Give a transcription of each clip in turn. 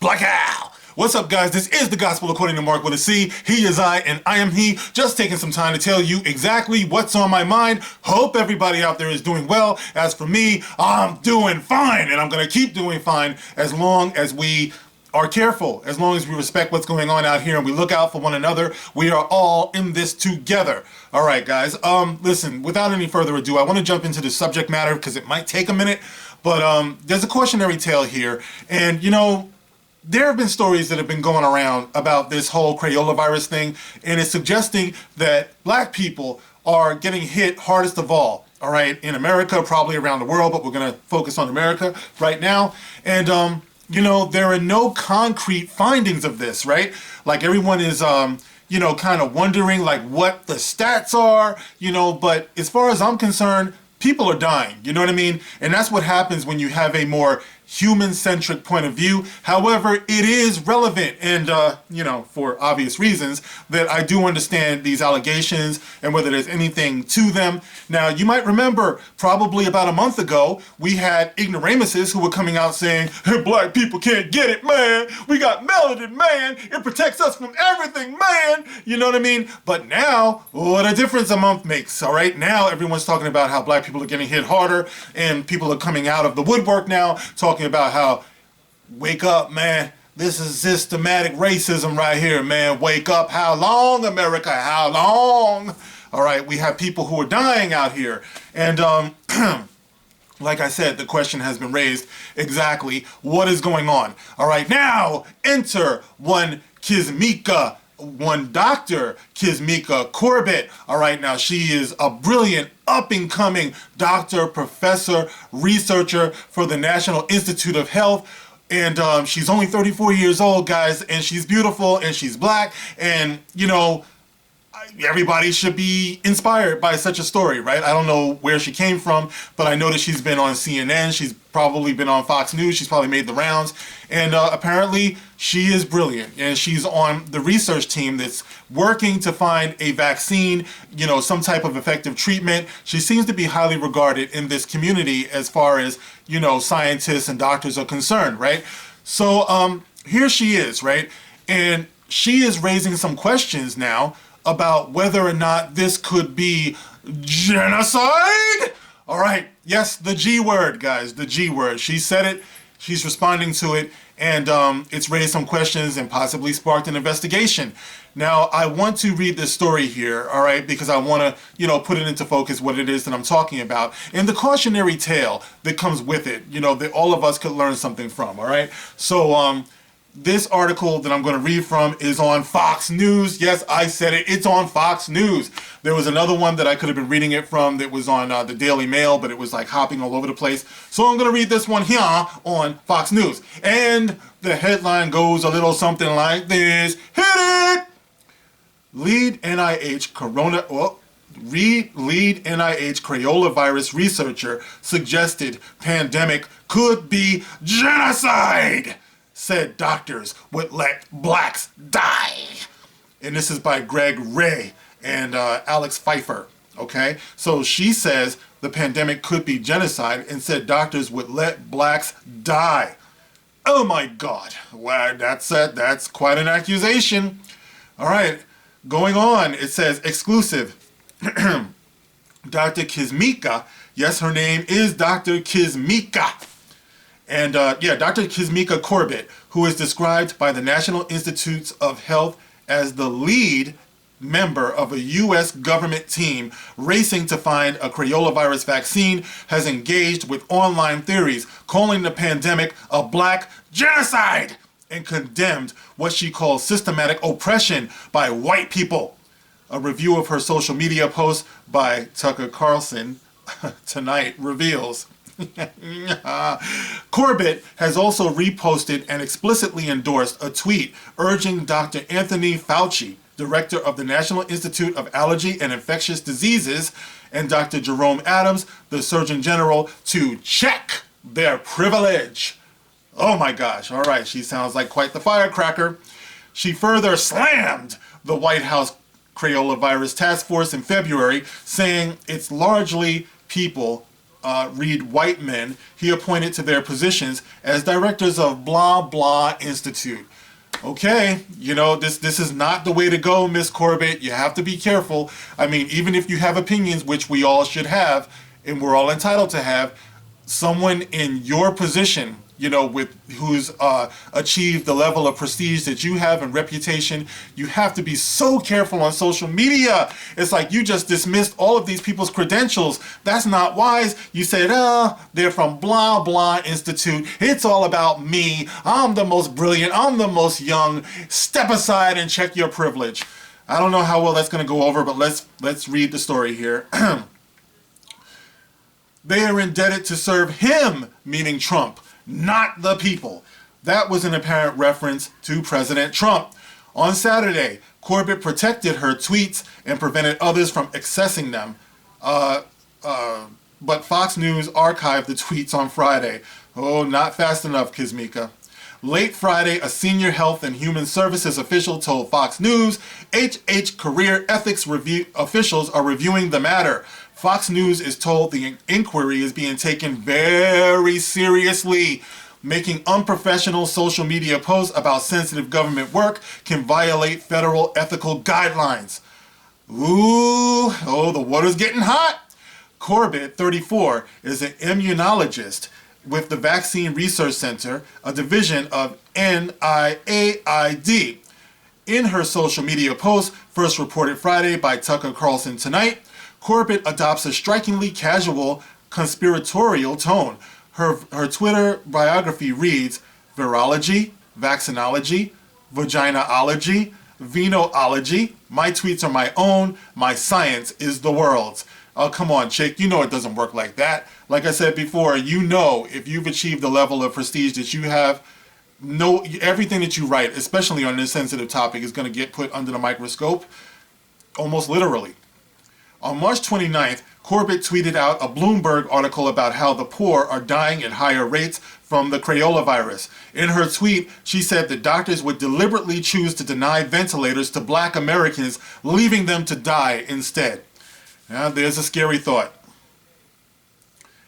Black Al. What's up, guys? This is the Gospel According to Mark with a C. He is I, and I am he. Just taking some time to tell you exactly what's on my mind. Hope everybody out there is doing well. As for me, I'm doing fine, and I'm going to keep doing fine as long as we are careful, as long as we respect what's going on out here and we look out for one another. We are all in this together. All right, guys. Listen, without any further ado, I want to jump into the subject matter because it might take a minute, but there's a cautionary tale here, and there have been stories that have been going around about this whole Crayola virus thing, and it's suggesting that black people are getting hit hardest of all. All right, in America, probably around the world, but we're going to focus on America right now. And there are no concrete findings of this, right? Like everyone is, kind of wondering like what the stats are, but as far as I'm concerned, people are dying, you know what I mean? And that's what happens when you have a more human-centric point of view. However, it is relevant and, for obvious reasons, that I do understand these allegations and whether there's anything to them. Now, you might remember probably about a month ago, we had ignoramuses who were coming out saying, hey, black people can't get it, man. We got melanin, man. It protects us from everything, man. You know what I mean? But now, what a difference a month makes, all right? Now, everyone's talking about how black people are getting hit harder, and people are coming out of the woodwork now, talking about how, wake up, man, this is systematic racism right here, man. Wake up. How long, America? How long? All right, we have people who are dying out here. And like I said, the question has been raised, exactly what is going on. All right, now enter one Dr. Kismika Corbett. All right, now she is a brilliant, up-and-coming doctor, professor, researcher for the National Institute of Health. And she's only 34 years old, guys, and she's beautiful, and she's black, and, everybody should be inspired by such a story, right? I don't know where she came from, but I know that she's been on CNN. She's probably been on Fox News. She's probably made the rounds. And apparently she is brilliant. And she's on the research team that's working to find a vaccine, some type of effective treatment. She seems to be highly regarded in this community as far as, scientists and doctors are concerned, right? So here she is, right? And she is raising some questions now about whether or not this could be genocide. All right, yes, the G word, guys, the G word. She said it, she's responding to it, and it's raised some questions and possibly sparked an investigation. Now, I want to read this story here, all right, because I want to, put it into focus what it is that I'm talking about, and the cautionary tale that comes with it, that all of us could learn something from, all right? So, this article that I'm going to read from is on Fox News. Yes, I said it. It's on Fox News. There was another one that I could have been reading it from that was on the Daily Mail, but it was like hopping all over the place. So I'm going to read this one here on Fox News. And the headline goes a little something like this. Hit it! Lead NIH Crayola virus researcher suggested pandemic could be genocide, said doctors would let blacks die. And this is by Greg Ray and Alex Pfeiffer, okay? So she says the pandemic could be genocide and said doctors would let blacks die. Oh my God, well, that's quite an accusation. All right, going on, it says exclusive. Dr. Kismika, yes, her name is Dr. Kismika. And Dr. Kismika Corbett, who is described by the National Institutes of Health as the lead member of a U.S. government team racing to find a Crayola virus vaccine, has engaged with online theories, calling the pandemic a black genocide, and condemned what she calls systematic oppression by white people. A review of her social media post by Tucker Carlson tonight reveals. Corbett has also reposted and explicitly endorsed a tweet urging Dr. Anthony Fauci, director of the National Institute of Allergy and Infectious Diseases, and Dr. Jerome Adams, the Surgeon General, to check their privilege. Oh my gosh, all right, she sounds like quite the firecracker. She further slammed the White House Crayola virus task force in February, saying it's largely people read white men he appointed to their positions as directors of blah blah institute. Okay, you know, this is not the way to go, Miss Corbett. You have to be careful. I mean, even if you have opinions, which we all should have, and we're all entitled to have, someone in your position, you know, with who's achieved the level of prestige that you have and reputation, you have to be so careful on social media. It's like you just dismissed all of these people's credentials. That's not wise. You said, they're from blah blah institute. It's all about me. I'm the most brilliant. I'm the most young. Step aside and check your privilege. I don't know how well that's going to go over, but let's read the story here. They are indebted to serve him, meaning Trump, not the people. That was an apparent reference to President Trump. On Saturday, Corbett protected her tweets and prevented others from accessing them. But Fox News archived the tweets on Friday. Oh, not fast enough, Kizmika. Late Friday, a senior health and human services official told Fox News HH career ethics review officials are reviewing the matter. Fox News is told the inquiry is being taken very seriously. Making unprofessional social media posts about sensitive government work can violate federal ethical guidelines. Ooh, oh, the water's getting hot. Corbett, 34, is an immunologist with the Vaccine Research Center, a division of NIAID. In her social media post, first reported Friday by Tucker Carlson Tonight, Corbett adopts a strikingly casual, conspiratorial tone. Her Twitter biography reads, virology, vaccinology, vaginaology, venology. My tweets are my own. My science is the world's. Oh, come on, chick. You know it doesn't work like that. Like I said before, you know if you've achieved the level of prestige that you have, everything that you write, especially on this sensitive topic, is going to get put under the microscope, almost literally. On March 29th, Corbett tweeted out a Bloomberg article about how the poor are dying at higher rates from the Crayola virus. In her tweet, she said that doctors would deliberately choose to deny ventilators to black Americans, leaving them to die instead. Now, there's a scary thought.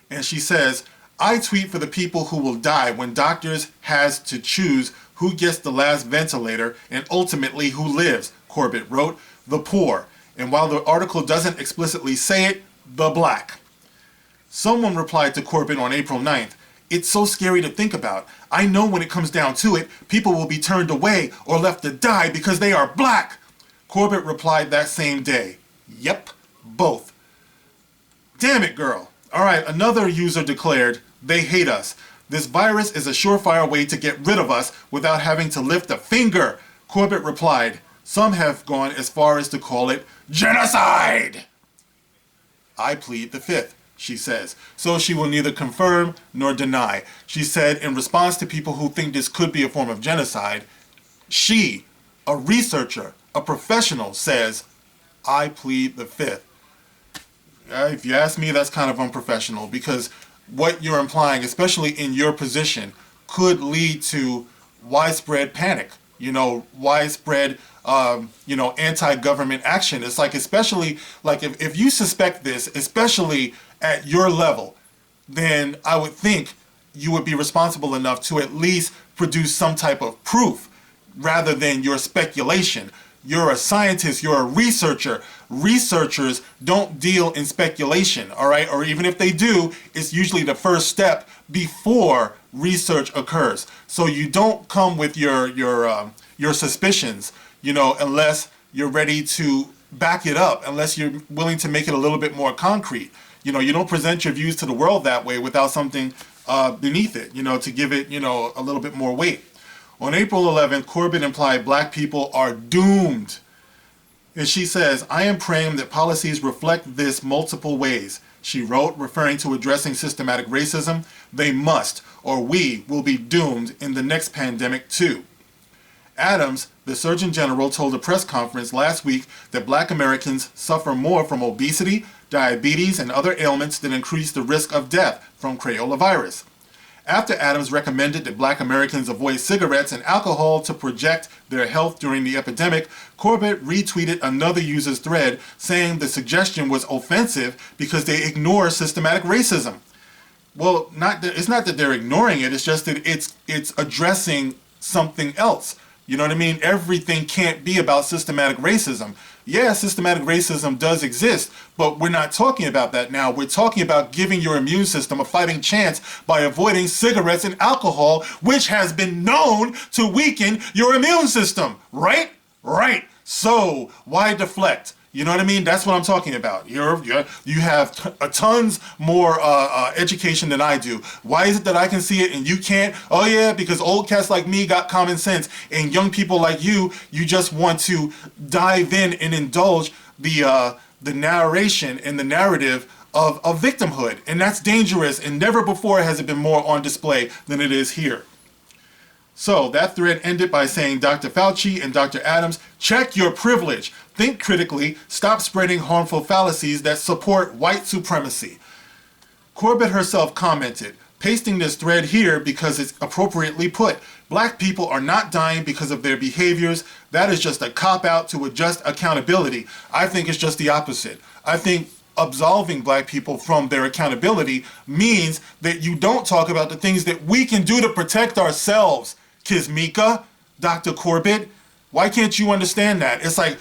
And she says, I tweet for the people who will die when doctors has to choose who gets the last ventilator and ultimately who lives, Corbett wrote, the poor. And while the article doesn't explicitly say it, the black. Someone replied to Corbett on April 9th, it's so scary to think about. I know when it comes down to it, people will be turned away or left to die because they are black. Corbett replied that same day, yep, both. Damn it, girl. All right, another user declared, they hate us. This virus is a surefire way to get rid of us without having to lift a finger. Corbett replied, some have gone as far as to call it genocide. I plead the fifth, she says. So she will neither confirm nor deny. She said in response to people who think this could be a form of genocide, she, a researcher, a professional, says, I plead the fifth. If you ask me, that's kind of unprofessional because what you're implying, especially in your position, could lead to widespread panic, widespread, anti-government action. It's like, especially, like if you suspect this, especially at your level, then I would think you would be responsible enough to at least produce some type of proof rather than your speculation. You're a scientist, you're a researcher. Researchers don't deal in speculation, all right? Or even if they do, it's usually the first step before research occurs. So you don't come with your suspicions, unless you're ready to back it up, unless you're willing to make it a little bit more concrete. You don't present your views to the world that way without something beneath it, to give it, a little bit more weight. On April 11th, Corbett implied black people are doomed. And she says, I am praying that policies reflect this multiple ways. She wrote, referring to addressing systematic racism, they must, or we will be doomed in the next pandemic too. Adams, the Surgeon General, told a press conference last week that black Americans suffer more from obesity, diabetes, and other ailments that increase the risk of death from Crayola virus. After Adams recommended that black Americans avoid cigarettes and alcohol to project their health during the epidemic, Corbett retweeted another user's thread saying the suggestion was offensive because they ignore systematic racism. Well, it's not that they're ignoring it. It's just that it's addressing something else. You know what I mean? Everything can't be about systematic racism. Yeah, systematic racism does exist, but we're not talking about that now. We're talking about giving your immune system a fighting chance by avoiding cigarettes and alcohol, which has been known to weaken your immune system. Right? Right. So why deflect? You know what I mean? That's what I'm talking about. You have tons more education than I do. Why is it that I can see it and you can't? Oh yeah, because old cats like me got common sense, and young people like you just want to dive in and indulge the narration and the narrative of victimhood, and that's dangerous. And never before has it been more on display than it is here. So that thread ended by saying, Dr. Fauci and Dr. Adams, check your privilege. Think critically. Stop spreading harmful fallacies that support white supremacy. Corbett herself commented, pasting this thread here because it's appropriately put. Black people are not dying because of their behaviors. That is just a cop-out to adjust accountability. I think it's just the opposite. I think absolving black people from their accountability means that you don't talk about the things that we can do to protect ourselves. Kismika, Dr. Corbett, why can't you understand that? It's like,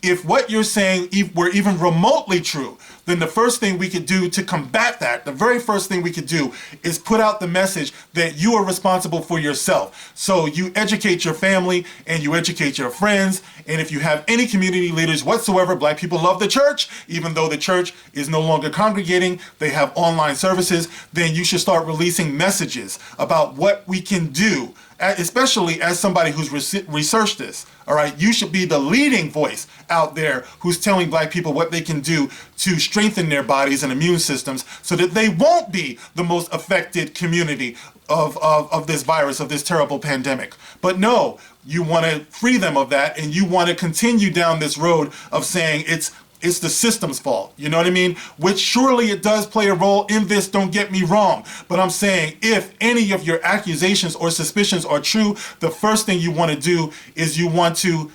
if what you're saying were even remotely true, then the first thing we could do to combat that, the very first thing we could do is put out the message that you are responsible for yourself. So you educate your family and you educate your friends. And if you have any community leaders whatsoever, black people love the church, even though the church is no longer congregating, they have online services, then you should start releasing messages about what we can do, especially as somebody who's researched this. All right, you should be the leading voice out there who's telling black people what they can do to strengthen their bodies and immune systems so that they won't be the most affected community of this virus, of this terrible pandemic. But no, you want to free them of that, and you want to continue down this road of saying it's the system's fault. You know what I mean? Which surely it does play a role in this, don't get me wrong. But I'm saying if any of your accusations or suspicions are true, the first thing you want to do is you want to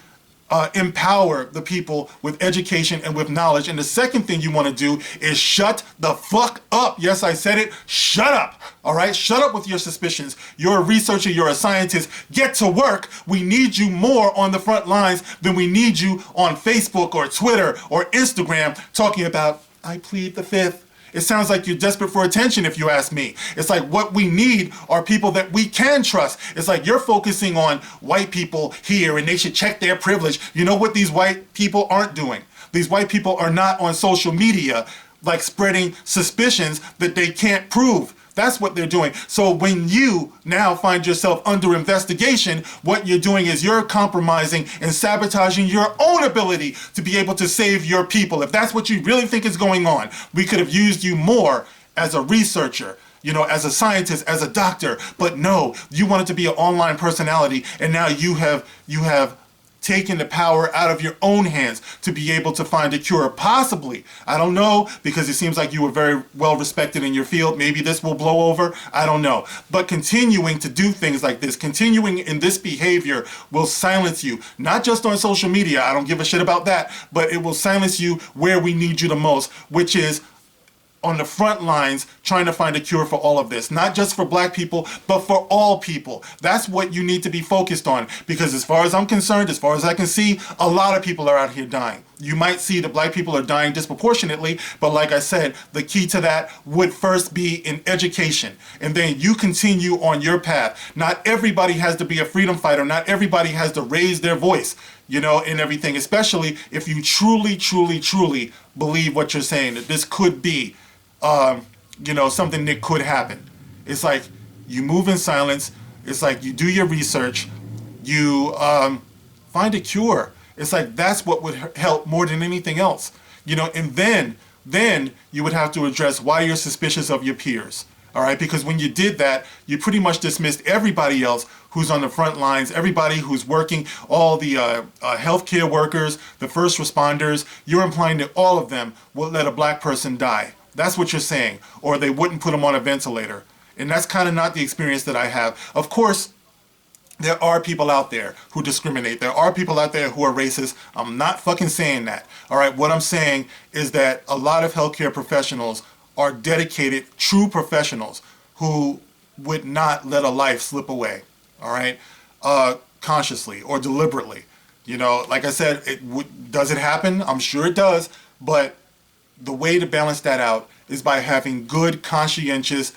empower the people with education and with knowledge. And the second thing you want to do is shut the fuck up. Yes, I said it. Shut up. All right? Shut up with your suspicions. You're a researcher. You're a scientist. Get to work. We need you more on the front lines than we need you on Facebook or Twitter or Instagram talking about, I plead the fifth. It sounds like you're desperate for attention, if you ask me. It's like what we need are people that we can trust. It's like you're focusing on white people here and they should check their privilege. You know what these white people aren't doing? These white people are not on social media like spreading suspicions that they can't prove. That's what they're doing. So when you now find yourself under investigation, what you're doing is you're compromising and sabotaging your own ability to be able to save your people. If that's what you really think is going on, we could have used you more as a researcher, you know, as a scientist, as a doctor. But no, you wanted to be an online personality, and now you have taken the power out of your own hands to be able to find a cure. Possibly. I don't know, because it seems like you were very well respected in your field. Maybe this will blow over. I don't know. But continuing to do things like this, continuing in this behavior will silence you. Not just on social media. I don't give a shit about that. But it will silence you where we need you the most, which is on the front lines trying to find a cure for all of this. Not just for black people, but for all people. That's what you need to be focused on, because as far as I'm concerned, as far as I can see, a lot of people are out here dying. You might see that black people are dying disproportionately, but like I said, the key to that would first be in education, and then you continue on your path. Not everybody has to be a freedom fighter. Not everybody has to raise their voice, you know, and everything, especially if you truly, truly, truly believe what you're saying, that this could be you know, something that could happen. It's like you move in silence. It's like you do your research. You find a cure. It's like that's what would help more than anything else. You know, and then you would have to address why you're suspicious of your peers. All right, because when you did that, you pretty much dismissed everybody else who's on the front lines, everybody who's working, all the healthcare workers, the first responders. You're implying that all of them would let a black person die. That's what you're saying. Or they wouldn't put them on a ventilator. And that's kind of not the experience that I have. Of course, there are people out there who discriminate. There are people out there who are racist. I'm not fucking saying that. All right, what I'm saying is that a lot of healthcare professionals are dedicated, true professionals who would not let a life slip away, all right, consciously or deliberately. You know, like I said, does it happen? I'm sure it does, but the way to balance that out is by having good, conscientious,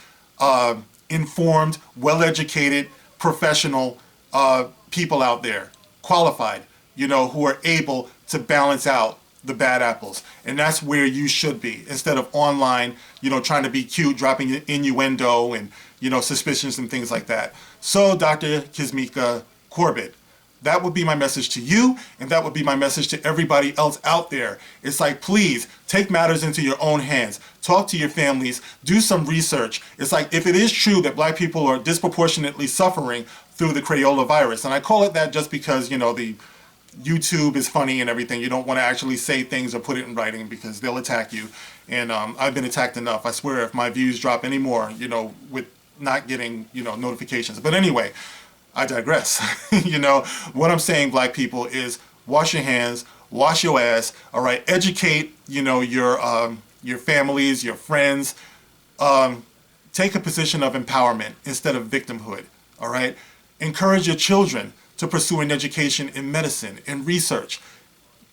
informed, well-educated, professional people out there, qualified, you know, who are able to balance out the bad apples. And that's where you should be, instead of online, you know, trying to be cute, dropping innuendo and, you know, suspicions and things like that. So, Dr. Kizzmekia Corbett, that would be my message to you, and that would be my message to everybody else out there. It's like, please take matters into your own hands. Talk to your families. Do some research. It's like, if it is true that black people are disproportionately suffering through the Crayola virus, and I call it that just because, you know, the YouTube is funny and everything. You don't want to actually say things or put it in writing because they'll attack you. And I've been attacked enough. I swear, if my views drop anymore, you know, with not getting, you know, notifications. But anyway, I digress. You know, what I'm saying, black people, is wash your hands, wash your ass, all right? Educate, you know, your families, your friends. Take a position of empowerment instead of victimhood, all right? Encourage your children to pursue an education in medicine and research.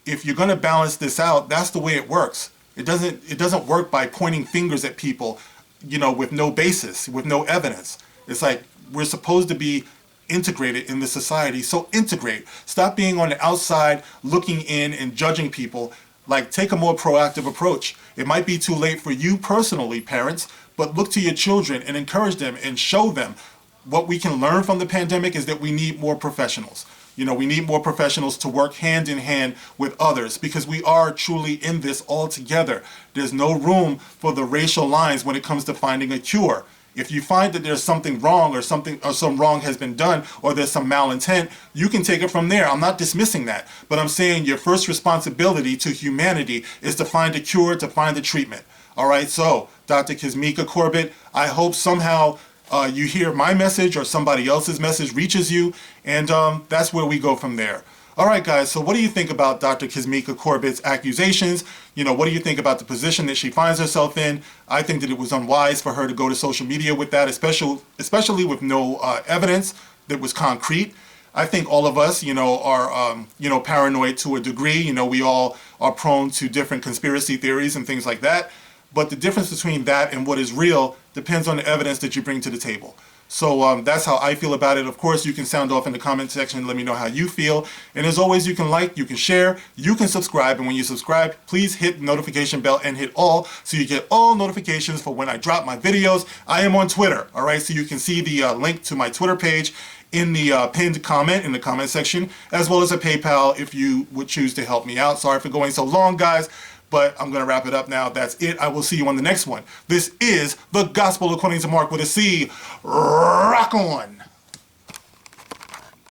If you're going to balance this out, that's the way it works. It doesn't work by pointing fingers at people, you know, with no basis, with no evidence. It's like, we're supposed to be integrated in the society, so integrate. Stop being on the outside looking in and judging people. Like, take a more proactive approach. It might be too late for you personally, parents, but look to your children and encourage them and show them. What we can learn from the pandemic is that we need more professionals. You know, we need more professionals to work hand in hand with others, because we are truly in this all together. There's no room for the racial lines when it comes to finding a cure. If you find that there's something wrong, or some wrong has been done, or there's some malintent, you can take it from there. I'm not dismissing that, but I'm saying your first responsibility to humanity is to find a cure, to find the treatment. All right, so Dr. Kizzmekia Corbett, I hope somehow you hear my message or somebody else's message reaches you, and that's where we go from there. All right, guys, so what do you think about Dr. Kizzmekia Corbett's accusations? You know, what do you think about the position that she finds herself in? I think that it was unwise for her to go to social media with that, especially with no evidence that was concrete. I think all of us, you know, are, you know, paranoid to a degree. You know, we all are prone to different conspiracy theories and things like that. But the difference between that and what is real depends on the evidence that you bring to the table. So that's how I feel about it. Of course, you can sound off in the comment section and let me know how you feel. And as always, you can like, you can share, you can subscribe. And when you subscribe, please hit the notification bell and hit all, so you get all notifications for when I drop my videos. I am on Twitter, all right? So you can see the link to my Twitter page in the pinned comment in the comment section, as well as a PayPal if you would choose to help me out. Sorry for going so long, guys, but I'm going to wrap it up now. That's it. I will see you on the next one. This is the Gospel According to Mark with a C. Rock on.